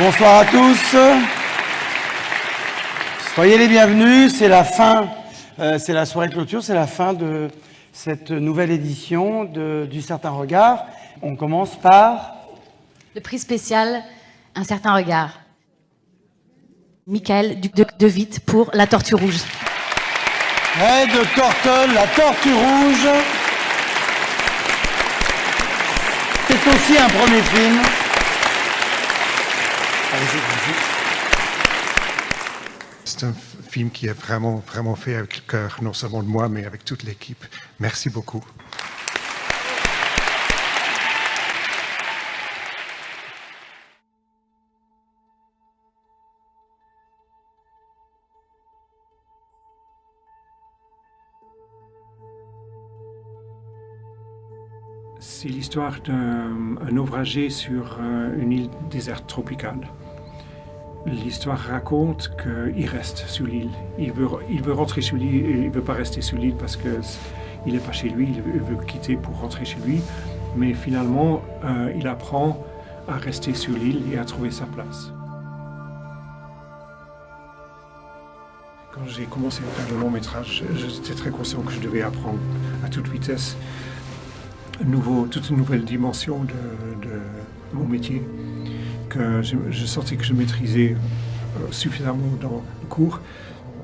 Bonsoir à tous. Soyez les bienvenus. C'est la fin, c'est la soirée de clôture, c'est la fin de cette nouvelle édition du Certain Regard. On commence par... Le prix spécial, Un Certain Regard. Michael Duc de Witt pour La Tortue Rouge. Red Corton, La Tortue Rouge. C'est aussi un premier film. C'est un film qui est vraiment fait avec le cœur, non seulement de moi, mais avec toute l'équipe. Merci beaucoup. C'est l'histoire d'un naufragé sur une île déserte tropicale. L'histoire raconte qu'il reste sur l'île. Il veut rentrer sur l'île, il ne veut pas rester sur l'île parce qu'il n'est pas chez lui, il veut quitter pour rentrer chez lui. Mais finalement, il apprend à rester sur l'île et à trouver sa place. Quand j'ai commencé à faire le long métrage, j'étais très conscient que je devais apprendre à toute vitesse toute une nouvelle dimension de mon métier, que je sentais que je maîtrisais suffisamment dans le cours.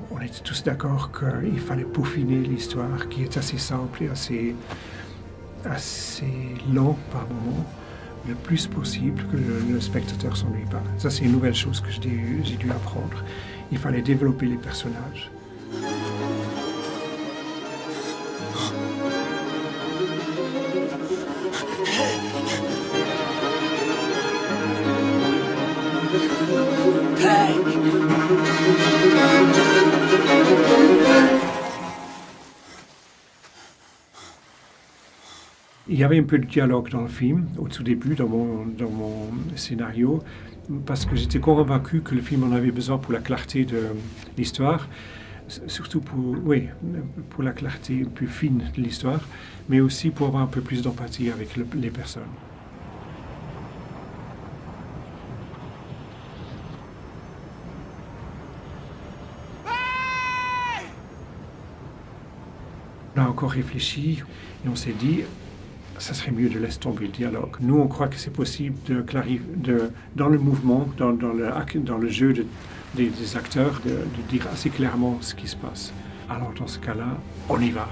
On était tous d'accord qu'il fallait peaufiner l'histoire, qui est assez simple et assez lent par moment, le plus possible, que le spectateur ne s'ennuie pas. Ça, c'est une nouvelle chose que j'ai dû apprendre. Il fallait développer les personnages. Il y avait un peu de dialogue dans le film, au tout début, dans mon scénario, parce que j'étais convaincu que le film en avait besoin pour la clarté de l'histoire, surtout pour la clarté plus fine de l'histoire, mais aussi pour avoir un peu plus d'empathie avec les personnes. On a encore réfléchi et on s'est dit, ça serait mieux de laisser tomber le dialogue. Nous, on croit que c'est possible dans le mouvement, dans le jeu des acteurs, de dire assez clairement ce qui se passe. Alors dans ce cas-là, on y va.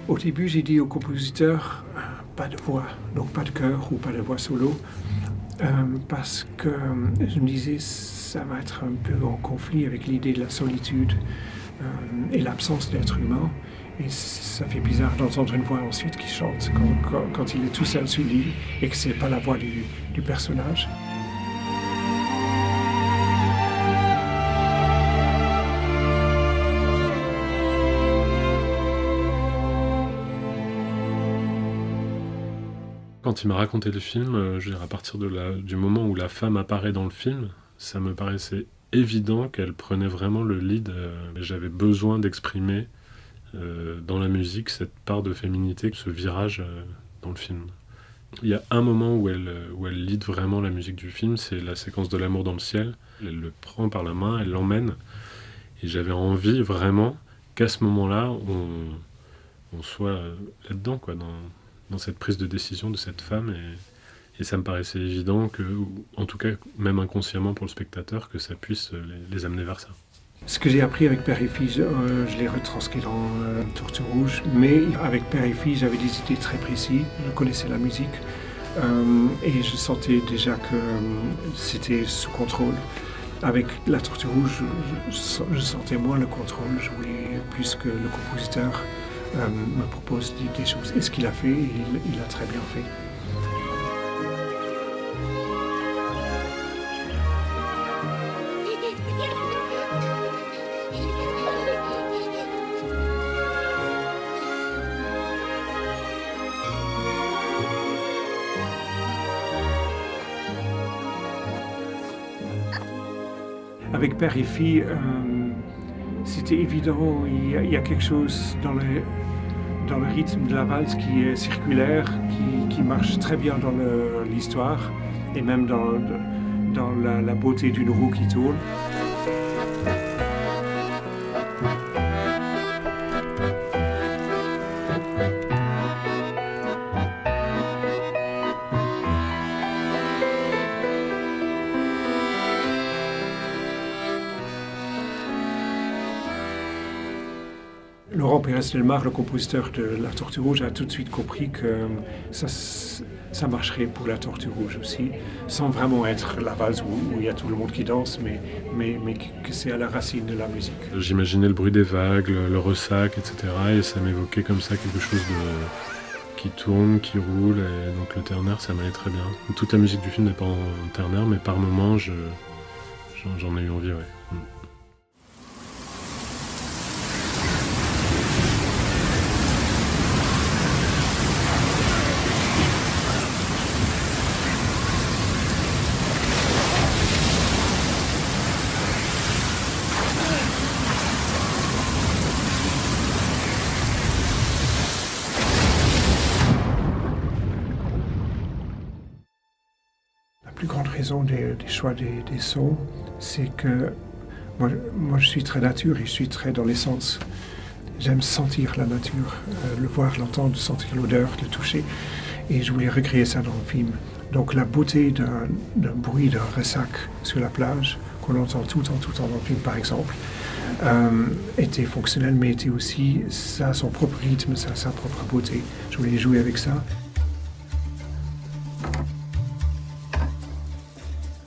Au début, j'ai dit au compositeur, pas de voix, donc pas de chœur ou pas de voix solo, parce que je me disais, ça va être un peu en conflit avec l'idée de la solitude et l'absence d'être humain. Et ça fait bizarre d'entendre une voix ensuite qui chante quand il est tout seul sur l'île et que c'est pas la voix du personnage. Quand il m'a raconté le film, je veux dire, à partir du moment où la femme apparaît dans le film, ça me paraissait évident qu'elle prenait vraiment le lead. J'avais besoin d'exprimer dans la musique cette part de féminité, ce virage dans le film. Il y a un moment où elle lead vraiment la musique du film, c'est la séquence de l'amour dans le ciel. Elle le prend par la main, elle l'emmène. Et j'avais envie vraiment qu'à ce moment-là, on soit là-dedans, quoi, dans cette prise de décision de cette femme, et ça me paraissait évident que, en tout cas, même inconsciemment pour le spectateur, que ça puisse les amener vers ça. Ce que j'ai appris avec Père et Fille, je l'ai retranscrit dans Tortue Rouge, mais avec Père et Fille, j'avais des idées très précises, je connaissais la musique, et je sentais déjà que c'était sous contrôle. Avec la Tortue Rouge, je sentais moins le contrôle, je voulais plus que le compositeur me propose des choses. Et ce qu'il a fait, il a très bien fait. avec père et fille, c'était évident. Il y a quelque chose dans le rythme de la valse qui est circulaire, qui marche très bien dans l'histoire et même dans la beauté d'une roue qui tourne. Laurent Pérez-Delmar, le compositeur de La Tortue Rouge, a tout de suite compris que ça marcherait pour La Tortue Rouge aussi, sans vraiment être la valse où il y a tout le monde qui danse, mais que c'est à la racine de la musique. J'imaginais le bruit des vagues, le ressac, etc. Et ça m'évoquait comme ça quelque chose qui tourne, qui roule. Et donc le ternaire, ça m'allait très bien. Toute la musique du film n'est pas en ternaire, mais par moments, j'en ai eu envie, ouais. La plus grande raison des choix des sons, c'est que moi je suis très nature et je suis très dans l'essence. J'aime sentir la nature, le voir, l'entendre, sentir l'odeur, le toucher. Et je voulais recréer ça dans le film. Donc la beauté d'un bruit, d'un ressac sur la plage, qu'on entend tout le temps dans le film par exemple, était fonctionnel, mais était aussi, ça a son propre rythme, ça a sa propre beauté. Je voulais jouer avec ça.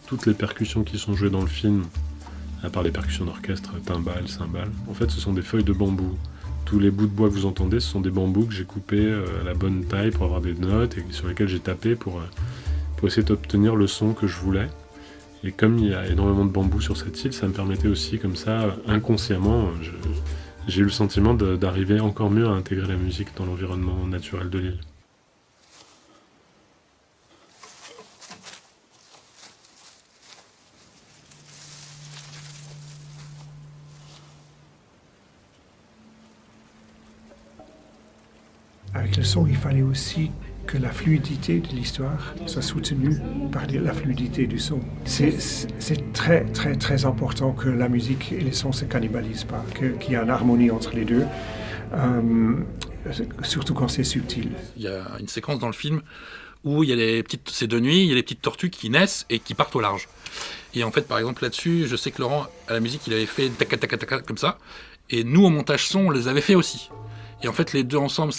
Toutes les percussions qui sont jouées dans le film, à part les percussions d'orchestre, timbales, cymbales, en fait ce sont des feuilles de bambou. Tous les bouts de bois que vous entendez, ce sont des bambous que j'ai coupés à la bonne taille pour avoir des notes et sur lesquels j'ai tapé pour essayer d'obtenir le son que je voulais. Et comme il y a énormément de bambous sur cette île, ça me permettait aussi, comme ça, inconsciemment, j'ai eu le sentiment d'arriver encore mieux à intégrer la musique dans l'environnement naturel de l'île. Avec le son, il fallait aussi que la fluidité de l'histoire soit soutenue par la fluidité du son. C'est très, très, très important que la musique et les sons ne se cannibalisent pas, qu'il y a une harmonie entre les deux, surtout quand c'est subtil. Il y a une séquence dans le film où il y a c'est de nuit, il y a les petites tortues qui naissent et qui partent au large. Et en fait, par exemple, là-dessus, je sais que Laurent, à la musique, il avait fait tac tac tac tac comme ça, et nous, au montage son, on les avait fait aussi. Et en fait, les deux ensemble,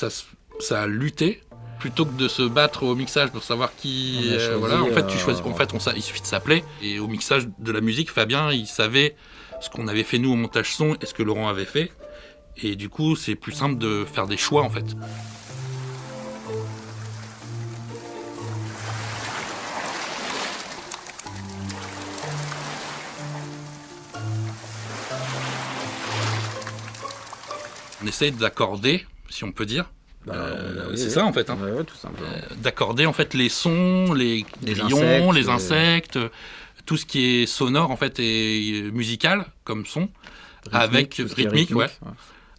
ça a lutté plutôt que de se battre au mixage pour savoir qui voilà, en fait tu choisis, il suffit de s'appeler, et au mixage de la musique, Fabien il savait ce qu'on avait fait nous au montage son et ce que Laurent avait fait, et du coup c'est plus simple de faire des choix en fait. On essaye d'accorder, si on peut dire. C'est ça en fait, hein. Ouais, tout simplement. D'accorder en fait les sons, les grillons, les insectes, tout ce qui est sonore en fait et musical comme son, rythmique, ouais,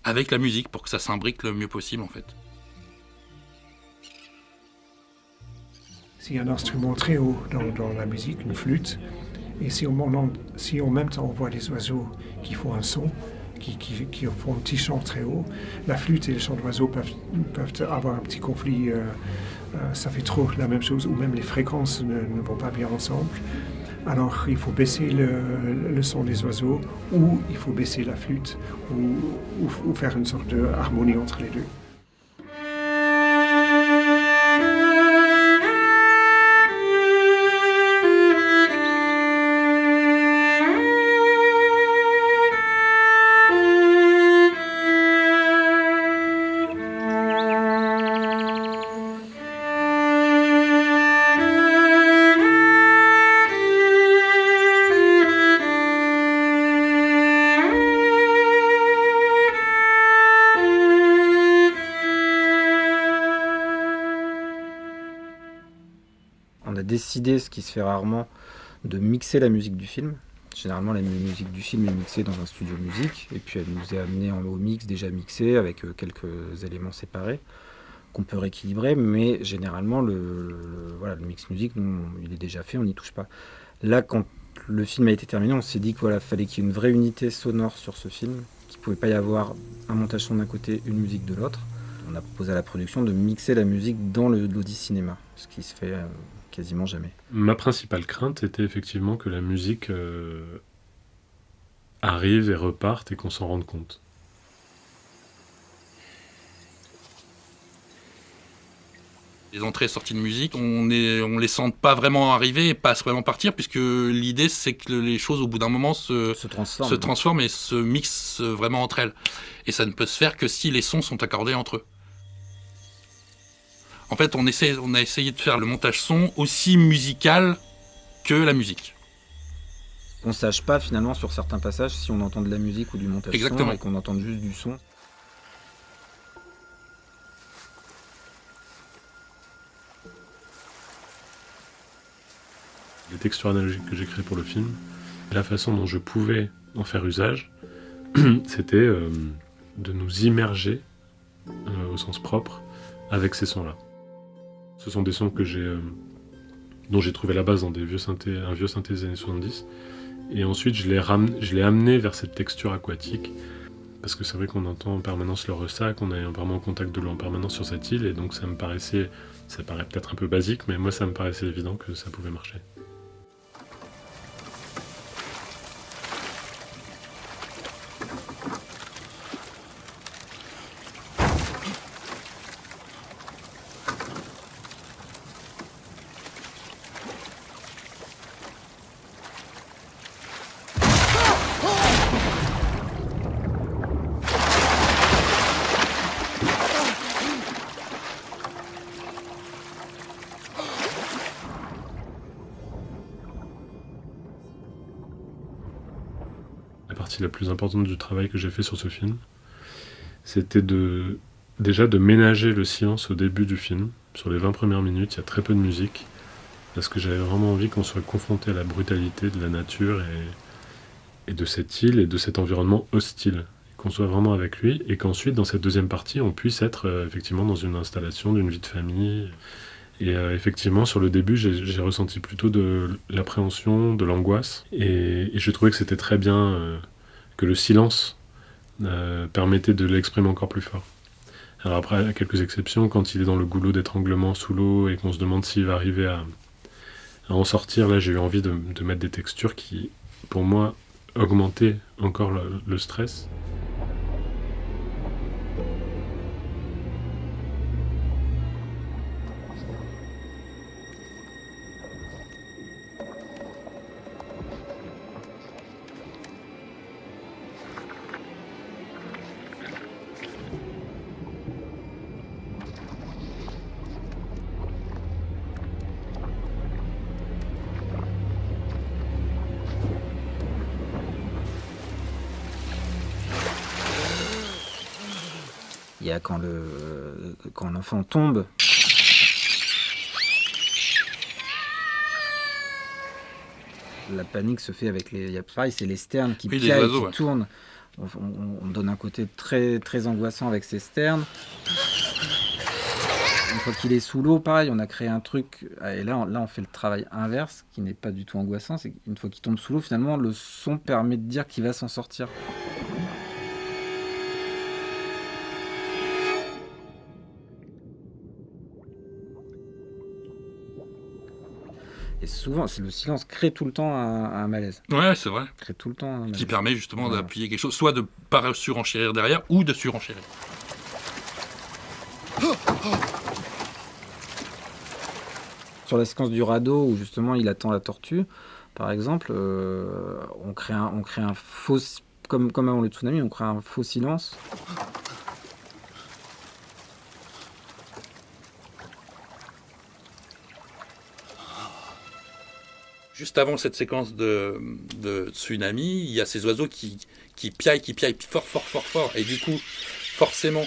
avec la musique pour que ça s'imbrique le mieux possible en fait. S'il y a un instrument très haut dans la musique, une flûte, et si en même temps on voit des oiseaux qui font un son, qui font un petit chant très haut, la flûte et le chant d'oiseau peuvent avoir un petit conflit, ça fait trop la même chose, ou même les fréquences ne vont pas bien ensemble. Alors il faut baisser le son des oiseaux, ou il faut baisser la flûte, ou faire une sorte de harmonie entre les deux. On a décidé, ce qui se fait rarement, de mixer la musique du film. Généralement, la musique du film est mixée dans un studio musique, et puis elle nous est amenée au mix déjà mixé avec quelques éléments séparés qu'on peut rééquilibrer, mais généralement voilà, le mix musique, nous, il est déjà fait, on n'y touche pas. Là, quand le film a été terminé, on s'est dit qu'il voilà, fallait qu'il y ait une vraie unité sonore sur ce film, qu'il ne pouvait pas y avoir un montage son d'un côté, une musique de l'autre. On a proposé à la production de mixer la musique dans l'Audi Cinéma, ce qui se fait quasiment jamais. Ma principale crainte était effectivement que la musique arrive et reparte et qu'on s'en rende compte. Les entrées et sorties de musique, on les sent pas vraiment arriver et pas vraiment partir, puisque l'idée c'est que les choses au bout d'un moment se transforment et se mixent vraiment entre elles. Et ça ne peut se faire que si les sons sont accordés entre eux. En fait, on a essayé de faire le montage son aussi musical que la musique. On ne sache pas finalement sur certains passages si on entend de la musique ou du montage Exactement. son et qu'on entend juste du son. Les textures analogiques que j'ai créées pour le film, la façon dont je pouvais en faire usage, c'était de nous immerger au sens propre avec ces sons-là. Ce sont des sons dont j'ai trouvé la base dans un vieux synthé des années 70. Et ensuite, je l'ai amené vers cette texture aquatique. Parce que c'est vrai qu'on entend en permanence le ressac, on est vraiment en contact de l'eau en permanence sur cette île. Et donc ça paraît peut-être un peu basique, mais moi ça me paraissait évident que ça pouvait marcher. La partie la plus importante du travail que j'ai fait sur ce film, c'était déjà de ménager le silence au début du film. Sur les 20 premières minutes, il y a très peu de musique, parce que j'avais vraiment envie qu'on soit confronté à la brutalité de la nature et de cette île et de cet environnement hostile. Qu'on soit vraiment avec lui, et qu'ensuite, dans cette deuxième partie, on puisse être effectivement dans une installation d'une vie de famille. Et effectivement, sur le début, j'ai ressenti plutôt de l'appréhension, de l'angoisse. Et je trouvais que c'était très bien que le silence permettait de l'exprimer encore plus fort. Alors après, à quelques exceptions, quand il est dans le goulot d'étranglement sous l'eau et qu'on se demande s'il va arriver à en sortir, là j'ai eu envie de mettre des textures qui, pour moi, augmentaient encore le stress. Il y a quand l'enfant tombe. La panique se fait avec pareil, c'est les sternes qui piaillent, oiseaux, qui tournent. On donne un côté très, très angoissant avec ces sternes. Une fois qu'il est sous l'eau, pareil, on a créé un truc. Et là, on fait le travail inverse, qui n'est pas du tout angoissant. C'est qu'une fois qu'il tombe sous l'eau, finalement, le son permet de dire qu'il va s'en sortir. Et souvent, le silence crée tout le temps un malaise. Ouais, c'est vrai. Crée tout le temps un malaise. Qui permet justement Voilà. d'appuyer quelque chose, soit de pas surenchérir derrière, ou de surenchérir. Sur la séquence du radeau où justement il attend la tortue, par exemple, on crée un faux, comme avant le tsunami, on crée un faux silence. Juste avant cette séquence de tsunami, il y a ces oiseaux qui piaillent fort, fort, fort, fort. Et du coup, forcément,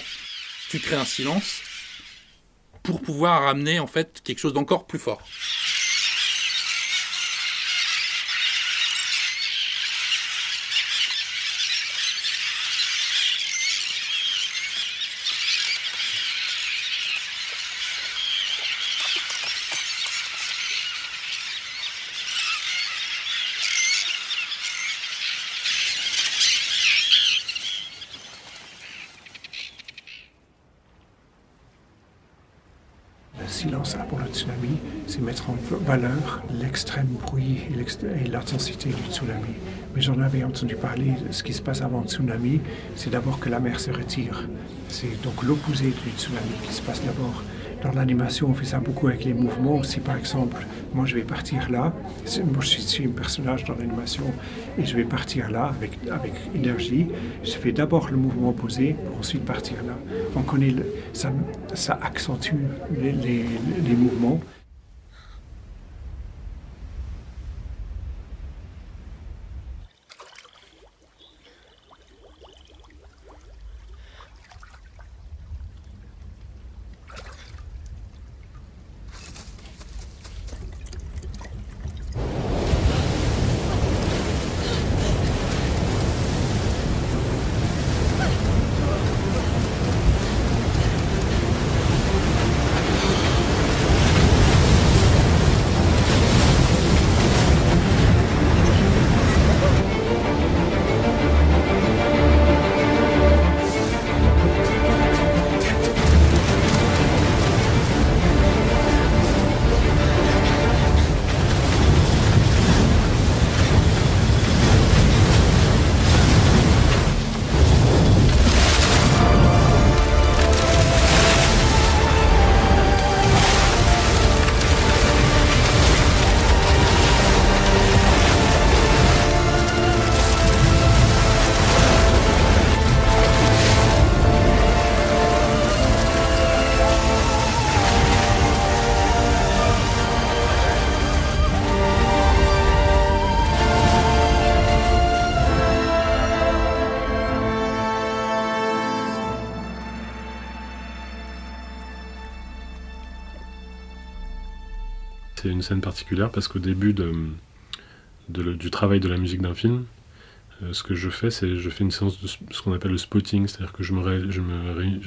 tu crées un silence pour pouvoir amener en fait quelque chose d'encore plus fort. silence avant le tsunami, c'est mettre en valeur l'extrême bruit et l'intensité du tsunami. Mais j'en avais entendu parler, ce qui se passe avant le tsunami, c'est d'abord que la mer se retire. C'est donc l'opposé du tsunami qui se passe d'abord. Dans l'animation, on fait ça beaucoup avec les mouvements. Si par exemple, moi je vais partir là, moi je suis un personnage dans l'animation et je vais partir là avec énergie, je fais d'abord le mouvement opposé pour ensuite partir là. On connaît, ça accentue les mouvements. C'est une scène particulière parce qu'au début du travail de la musique d'un film, ce que je fais, c'est je fais une séance de ce qu'on appelle le spotting, c'est-à-dire que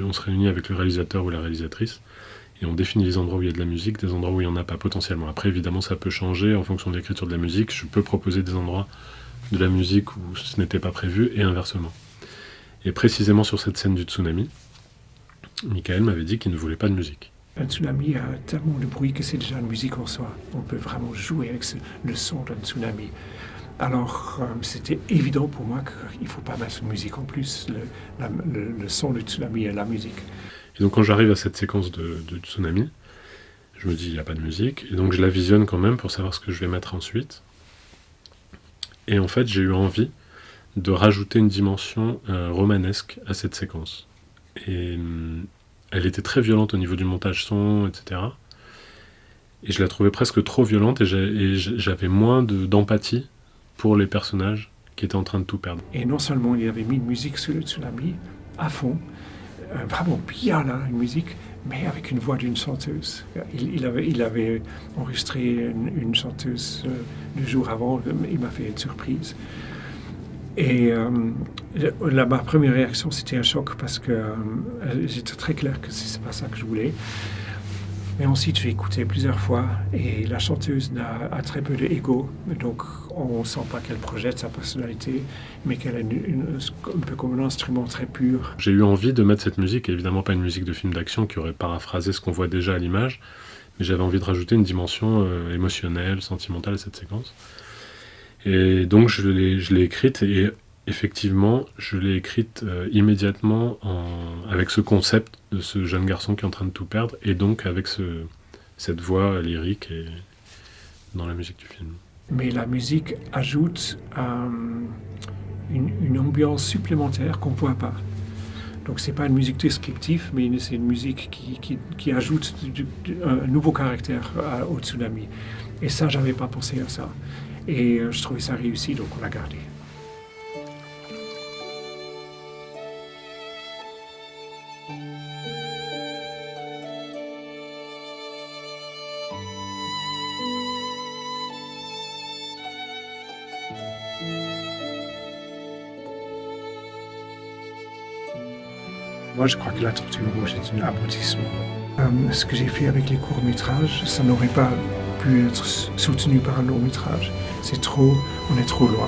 on se réunit avec le réalisateur ou la réalisatrice et on définit les endroits où il y a de la musique, des endroits où il n'y en a pas potentiellement. Après, évidemment, ça peut changer en fonction de l'écriture de la musique. Je peux proposer des endroits de la musique où ce n'était pas prévu et inversement. Et précisément sur cette scène du tsunami, Michael m'avait dit qu'il ne voulait pas de musique. Un tsunami a tellement de bruit que c'est déjà une musique en soi. On peut vraiment jouer avec le son d'un tsunami. Alors, c'était évident pour moi qu'il ne faut pas mettre de musique en plus. Le son du tsunami et la musique. Et donc, quand j'arrive à cette séquence de tsunami, je me dis, il n'y a pas de musique. Et donc, je la visionne quand même pour savoir ce que je vais mettre ensuite. Et en fait, j'ai eu envie de rajouter une dimension romanesque à cette séquence. Et elle était très violente au niveau du montage son, etc. Et je la trouvais presque trop violente et j'avais moins d'empathie pour les personnages qui étaient en train de tout perdre. Et non seulement il avait mis une musique sur le tsunami, à fond, vraiment bien là, une musique, mais avec une voix d'une chanteuse. Il avait enregistré une chanteuse le jour avant, il m'a fait une surprise. Et ma première réaction, c'était un choc parce que j'étais très clair que c'est pas ça que je voulais. Mais ensuite, j'ai écouté plusieurs fois et la chanteuse a très peu d'ego, donc on ne sent pas qu'elle projette sa personnalité, mais qu'elle est un peu comme un instrument très pur. J'ai eu envie de mettre cette musique, évidemment pas une musique de film d'action qui aurait paraphrasé ce qu'on voit déjà à l'image, mais j'avais envie de rajouter une dimension émotionnelle, sentimentale à cette séquence. Et donc je l'ai écrite et effectivement je l'ai écrite immédiatement avec ce concept de ce jeune garçon qui est en train de tout perdre et donc avec cette voix lyrique et dans la musique du film. Mais la musique ajoute une ambiance supplémentaire qu'on ne voit pas. Donc c'est pas une musique descriptive, mais c'est une musique qui ajoute un nouveau caractère au tsunami. Et ça, j'avais pas pensé à ça. Et je trouvais ça réussi, donc on l'a gardé. Moi, je crois que la Tortue Rouge est un aboutissement. Ce que j'ai fait avec les courts-métrages, ça n'aurait pas pu être soutenu par un long-métrage. On est trop loin.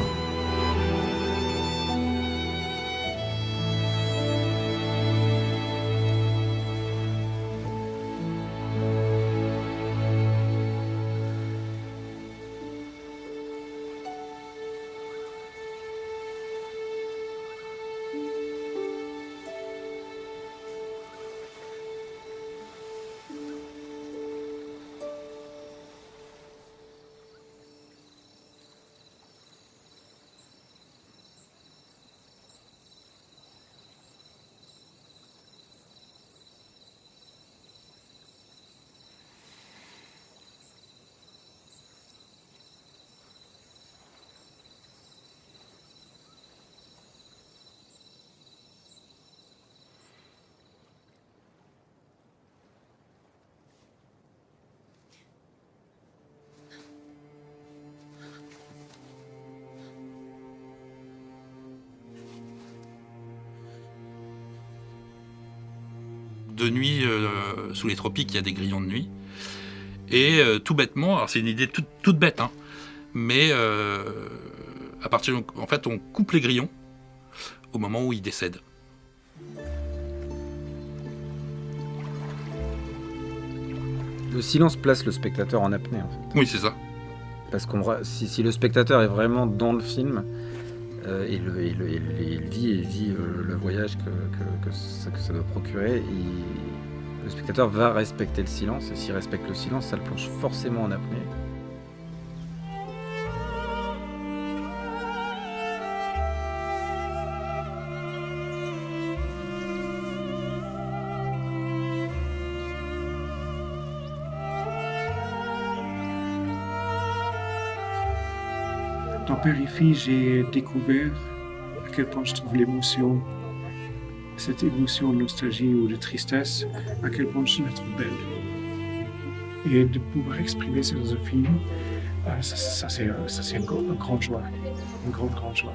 de nuit, sous les tropiques, il y a des grillons de nuit. Et tout bêtement, alors c'est une idée toute bête, hein, mais à partir en fait, on coupe les grillons au moment où il décède. Le silence place le spectateur en apnée, en fait. Oui, c'est ça. Parce qu'on si le spectateur est vraiment dans le film, il vit le voyage que ça doit procurer, le spectateur va respecter le silence, et s'il respecte le silence, ça le plonge forcément en apnée. Dans Père et Fille, j'ai découvert à quel point je trouve l'émotion, cette émotion de nostalgie ou de tristesse, à quel point je la trouve belle. Et de pouvoir exprimer ça dans un film, ça c'est une grande joie, une grande joie.